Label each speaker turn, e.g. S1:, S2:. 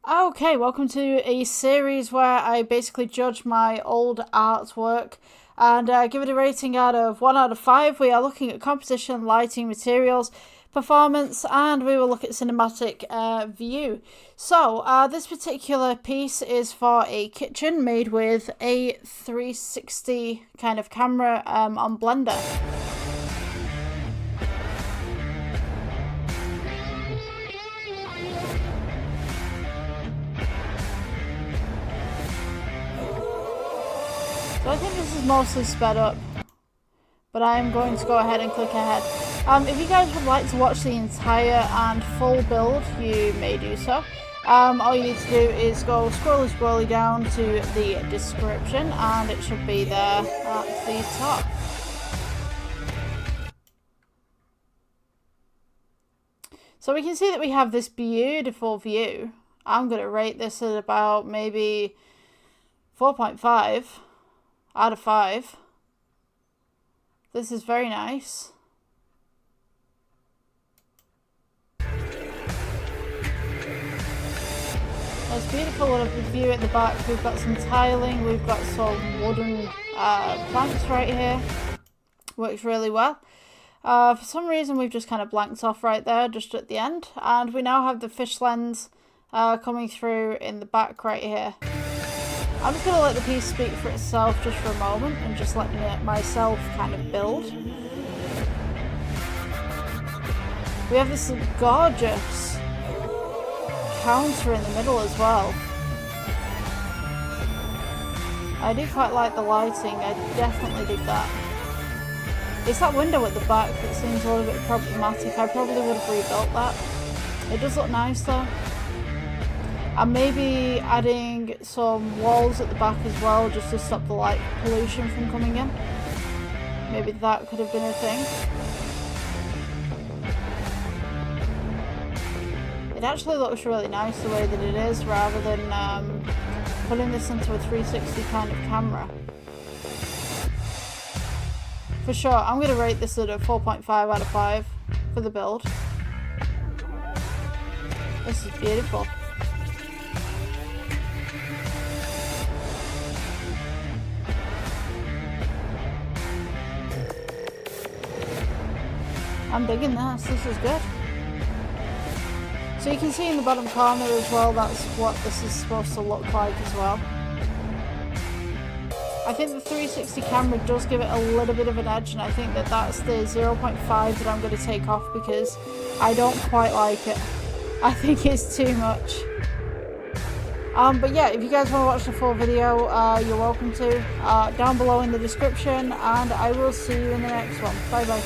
S1: Okay, welcome to a series where I basically judge my old artwork and give it a rating out of 1 out of 5. We are looking at composition, lighting, materials, performance, and we will look at cinematic view. So this particular piece is for a kitchen made with a 360 kind of camera on Blender. So I think this is mostly sped up, but I am going to go ahead and click ahead. If you guys would like to watch the entire and full build, you may do so. All you need to do is go scrolly down to the description and it should be there at the top. So we can see that we have this beautiful view. I'm going to rate this at about maybe 4.5. out of 5. This is very nice. There's beautiful little view at the back. We've got some tiling, we've got some wooden planks right here. Works really well. For some reason we've just kind of blanked off right there just at the end, and we now have the fish lens coming through in the back right here. I'm just going to let the piece speak for itself just for a moment and just let myself kind of build. We have this gorgeous counter in the middle as well. I do quite like the lighting, I definitely dig that. It's that window at the back that seems a little bit problematic. I probably would have rebuilt that. It does look nice though. And maybe adding some walls at the back as well, just to stop the light pollution from coming in. Maybe that could have been a thing. It actually looks really nice the way that it is, rather than putting this into a 360 kind of camera. For sure, I'm going to rate this at a 4.5 out of 5 for the build. This is beautiful. I'm digging this is good. So you can see in the bottom corner as well, that's what this is supposed to look like as well. I think the 360 camera does give it a little bit of an edge, and I think that that's the 0.5 that I'm going to take off because I don't quite like it. I think it's too much. But yeah, if you guys want to watch the full video, you're welcome to. Down below in the description, and I will see you in the next one. Bye bye.